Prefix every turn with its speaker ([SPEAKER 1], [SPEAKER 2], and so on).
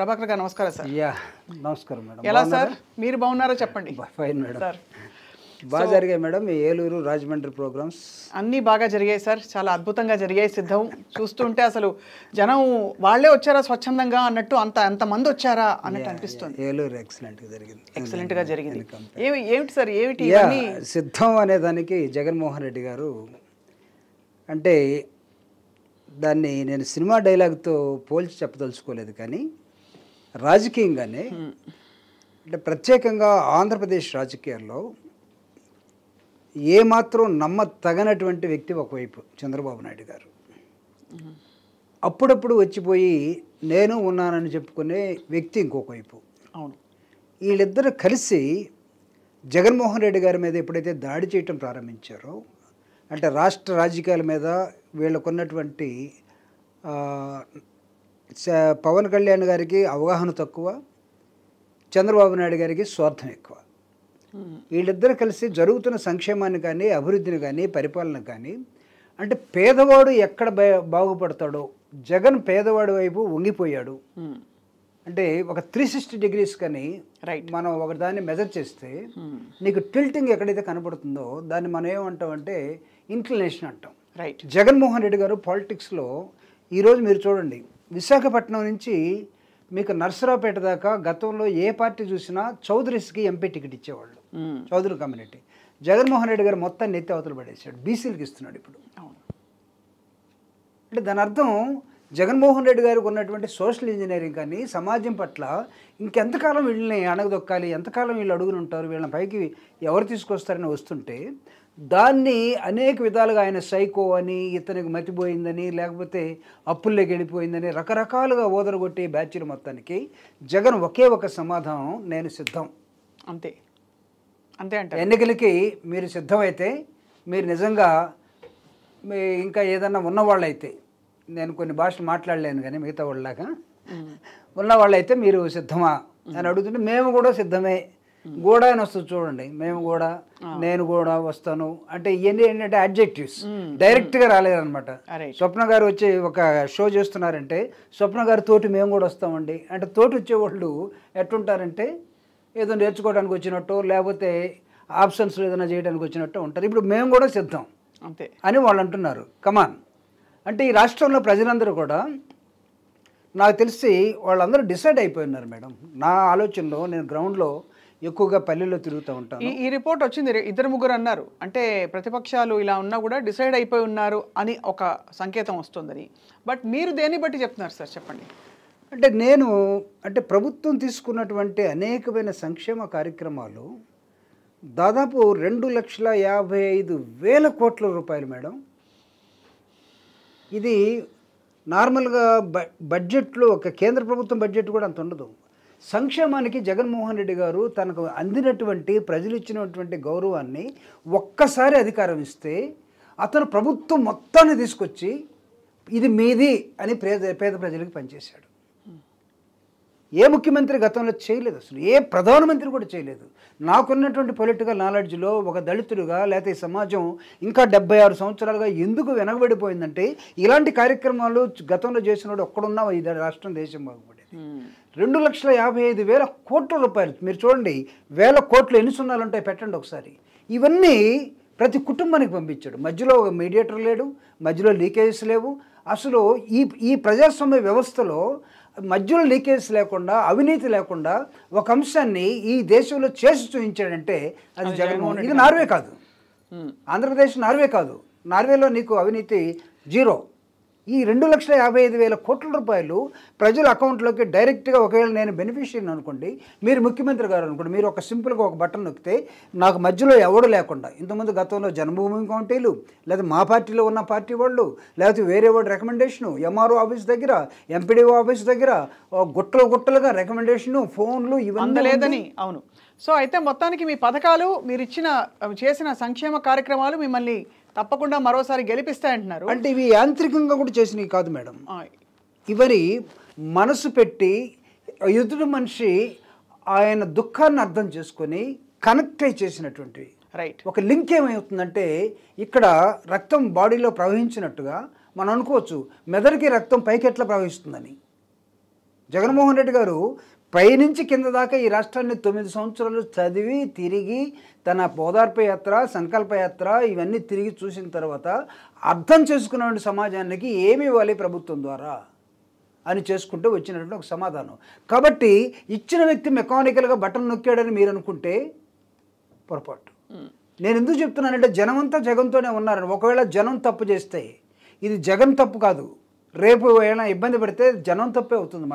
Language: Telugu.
[SPEAKER 1] ప్రభాకర్ గారు నమస్కారం సార్.
[SPEAKER 2] నమస్కారం మేడం.
[SPEAKER 1] ఎలా సార్, మీరు బాగున్నారో చెప్పండి.
[SPEAKER 2] Fine madam sir. బాగా జరిగాయి మేడం ఈ ఏలూరు రాజమండ్రి ప్రోగ్రామ్స్
[SPEAKER 1] అన్నీ బాగా జరిగాయి సార్, చాలా అద్భుతంగా జరిగాయి. సిద్ధం చూస్తుంటే అసలు జనం వాళ్ళే వచ్చారా స్వచ్ఛందంగా అన్నట్టు, అంతమంది వచ్చారా అన్నట్టు అనిపిస్తుంది.
[SPEAKER 2] ఏలూరు ఎక్సలెంట్గా జరిగింది.
[SPEAKER 1] ఏమిటి సార్, ఏమిటి
[SPEAKER 2] సిద్ధం అనే దానికి జగన్మోహన్ రెడ్డి గారు అంటే దాన్ని నేను సినిమా డైలాగ్తో పోల్చి చెప్పదలుచుకోలేదు, కానీ రాజకీయంగానే అంటే ప్రత్యేకంగా ఆంధ్రప్రదేశ్ రాజకీయాల్లో ఏమాత్రం నమ్మతగనటువంటి వ్యక్తి ఒకవైపు చంద్రబాబు నాయుడు గారు, అప్పుడప్పుడు వచ్చిపోయి నేను ఉన్నానని చెప్పుకునే వ్యక్తి ఇంకొక వైపు.
[SPEAKER 1] అవును,
[SPEAKER 2] వీళ్ళిద్దరూ కలిసి జగన్మోహన్ రెడ్డి గారి మీద ఎప్పుడైతే దాడి చేయటం ప్రారంభించారో, అంటే రాష్ట్ర రాజకీయాల మీద వీళ్ళకున్నటువంటి పవన్ కళ్యాణ్ గారికి అవగాహన తక్కువ, చంద్రబాబు నాయుడు గారికి స్వార్థం ఎక్కువ. వీళ్ళిద్దరూ కలిసి జరుగుతున్న సంక్షేమాన్ని కానీ అభివృద్ధిని కానీ పరిపాలన కానీ, అంటే పేదవాడు ఎక్కడ బాగుపడతాడో జగన్ పేదవాడి వైపు వంగిపోయాడు. అంటే ఒక 360 degrees కానీ మనం ఒకదాన్ని మెజర్ చేస్తే నీకు టిల్టింగ్ ఎక్కడైతే కనపడుతుందో దాన్ని మనం ఏమంటామంటే ఇంక్లినేషన్ అంటాం. జగన్మోహన్ రెడ్డి గారు పాలిటిక్స్లో ఈరోజు మీరు చూడండి, విశాఖపట్నం నుంచి మీకు నర్సరావుపేట దాకా గతంలో ఏ పార్టీ చూసినా చౌదరీస్కి ఎంపీ టికెట్ ఇచ్చేవాళ్ళు, చౌదరి కమ్యూనిటీ. జగన్మోహన్ రెడ్డి గారు మొత్తాన్ని నెత్తి అవతలు పడేసాడు, బీసీలకు ఇస్తున్నాడు ఇప్పుడు. అంటే దాని అర్థం జగన్మోహన్ రెడ్డి గారికి ఉన్నటువంటి సోషల్ ఇంజనీరింగ్ కానీ సమాజం పట్ల ఇంకెంతకాలం వీళ్ళని అణగదొక్కాలి, ఎంతకాలం వీళ్ళు అడుగుని ఉంటారు, వీళ్ళని పైకి ఎవరు తీసుకొస్తారని వస్తుంటే దాన్ని అనేక విధాలుగా ఆయన సైకో అని, ఇతనికి మతిపోయిందని, లేకపోతే అప్పుల్లోకి వెళ్ళిపోయిందని రకరకాలుగా ఓదరగొట్టి బ్యాచ్లు మొత్తానికి జగన్ ఒకే ఒక సమాధానం, నేను సిద్ధం.
[SPEAKER 1] అంతే అంతే అంటే
[SPEAKER 2] ఎన్నికలకి మీరు సిద్ధమైతే, మీరు నిజంగా ఇంకా ఏదన్నా ఉన్నవాళ్ళైతే, నేను కొన్ని భాషలు మాట్లాడలేను కానీ మిగతా వాళ్ళలాగా ఉన్నవాళ్ళైతే మీరు సిద్ధమా అని అడుగుతుంటే మేము కూడా సిద్ధమే, కూడా అని వస్తుంది చూడండి, మేము కూడా, నేను కూడా వస్తాను అంటే ఇవన్నీ ఏంటంటే అడ్జెక్టివ్స్, డైరెక్ట్గా రాలేదనమాట. స్వప్న గారు వచ్చి ఒక షో చేస్తున్నారంటే స్వప్న గారి తోటి మేము కూడా వస్తామండి అంటే, తోటి వచ్చేవాళ్ళు ఎట్టుంటారంటే ఏదో నేర్చుకోవడానికి వచ్చినట్టు, లేకపోతే ఆప్షన్స్లో ఏదైనా చేయడానికి వచ్చినట్టు ఉంటారు. ఇప్పుడు మేము కూడా సిద్ధం
[SPEAKER 1] అంతే
[SPEAKER 2] అని వాళ్ళు అంటున్నారు. కమాన్ అంటే ఈ రాష్ట్రంలో ప్రజలందరూ కూడా నాకు తెలిసి వాళ్ళందరూ డిసైడ్ అయిపోయి ఉన్నారు మేడం. నా ఆలోచనలో నేను గ్రౌండ్లో ఎక్కువగా పల్లెల్లో తిరుగుతూ ఉంటాను.
[SPEAKER 1] ఈ రిపోర్ట్ వచ్చింది, 2-3 అన్నారు, అంటే ప్రతిపక్షాలు ఇలా ఉన్నా కూడా డిసైడ్ అయిపోయి ఉన్నారు అని ఒక సంకేతం వస్తుందని. బట్ మీరు దేన్ని బట్టి చెప్తున్నారు సార్, చెప్పండి.
[SPEAKER 2] అంటే నేను అంటే ప్రభుత్వం తీసుకున్నటువంటి అనేకమైన సంక్షేమ కార్యక్రమాలు దాదాపు 2,55,000 కోట్ల రూపాయలు మేడం. ఇది నార్మల్గా బడ్జెట్లో ఒక కేంద్ర ప్రభుత్వం బడ్జెట్ కూడా అంత ఉండదు. సంక్షేమానికి జగన్మోహన్ రెడ్డి గారు తనకు అందినటువంటి, ప్రజలు ఇచ్చినటువంటి గౌరవాన్ని ఒక్కసారి అధికారం ఇస్తే అతను ప్రభుత్వం మొత్తాన్ని తీసుకొచ్చి ఇది మీది అని పేద ప్రజలకు పనిచేశాడు. ఏ ముఖ్యమంత్రి గతంలో చేయలేదు, అసలు ఏ ప్రధానమంత్రి కూడా చేయలేదు. నాకున్నటువంటి పొలిటికల్ నాలెడ్జ్లో ఒక దళితుడిగా, లేకపోతే ఈ సమాజం ఇంకా 76 సంవత్సరాలుగా ఎందుకు వెనకబడిపోయిందంటే ఇలాంటి కార్యక్రమాలు గతంలో చేసినోడు ఒక్కడున్నా ఈ రాష్ట్రం, దేశం బాగుపడేది. 2,55,000 కోట్ల రూపాయలు మీరు చూడండి, 1000 కోట్లు ఎన్ని సున్నాలు ఉంటాయి పెట్టండి ఒకసారి. ఇవన్నీ ప్రతి కుటుంబానికి పంపించాడు. మధ్యలో ఒక మీడియేటర్ లేడు, మధ్యలో లీకేజెస్ లేవు. అసలు ఈ ప్రజాస్వామ్య వ్యవస్థలో మధ్యలో లీకేజ్ లేకుండా, అవినీతి లేకుండా ఒక అంశాన్ని ఈ దేశంలో చేసి చూపించాడంటే అది జగన్మోహన్. ఇది నార్వే కాదు, ఆంధ్రప్రదేశ్ నార్వే కాదు. నార్వేలో నీకు అవినీతి 0. ఈ 2,55,000 కోట్ల రూపాయలు ప్రజల అకౌంట్లోకి డైరెక్ట్గా, ఒకవేళ నేను బెనిఫిషియరీ అనుకోండి, మీరు ముఖ్యమంత్రి గారు అనుకోండి, మీరు ఒక సింపుల్గా ఒక బటన్ నొక్కితే నాకు మధ్యలో ఎవడు లేకుండా, ఇంతకుముందు గతంలో జన్మభూమి కౌంటీలు, లేదా మా పార్టీలో ఉన్న పార్టీ వాళ్ళు, లేకపోతే వేరే వాడు రికమెండేషను, ఎంఆర్ఓ ఆఫీస్ దగ్గర, ఎంపీడీఓ ఆఫీస్ దగ్గర గుట్టలుగా రికమెండేషను, ఫోన్లు ఇవన్నీ లేదని.
[SPEAKER 1] అవును. సో అయితే మొత్తానికి మీ పథకాలు, మీరు చేసిన సంక్షేమ కార్యక్రమాలు మిమ్మల్ని తప్పకుండా మరోసారి గెలిపిస్తాయంటున్నారు.
[SPEAKER 2] అంటే ఇవి యాంత్రికంగా కూడా చేసినవి కాదు మేడం, ఇవరి మనసు పెట్టి ఎదుటి మనిషి ఆయన దుఃఖాన్ని అర్థం చేసుకొని కనెక్ట్ అయి చేసినటువంటివి. ఒక లింక్ ఏమవుతుందంటే ఇక్కడ రక్తం బాడీలో ప్రవహించినట్టుగా మనం అనుకోవచ్చు, మెదడుకి రక్తం పైకి ఎట్లా ప్రవహిస్తుందని. జగన్మోహన్ రెడ్డి గారు పైనుంచి కింద దాకా ఈ రాష్ట్రాన్ని 9 సంవత్సరాలు చదివి తిరిగి తన ఓదార్పు యాత్ర, సంకల్ప యాత్ర ఇవన్నీ తిరిగి చూసిన తర్వాత అర్థం చేసుకున్న సమాజానికి ఏమి ఇవ్వాలి ప్రభుత్వం ద్వారా అని చేసుకుంటూ వచ్చినటువంటి ఒక సమాధానం. కాబట్టి ఇచ్చిన వ్యక్తి మెకానికల్గా బటన్ నొక్కాడని మీరు అనుకుంటే పొరపాటు. నేను ఎందుకు చెప్తున్నానంటే జనమంతా జగన్తోనే ఉన్నారని. ఒకవేళ జనం తప్పు చేస్తే ఇది జగన్ తప్పు కాదు, రేపు ఏమైనా ఇబ్బంది పడితే జనం తప్పే అవుతుంది.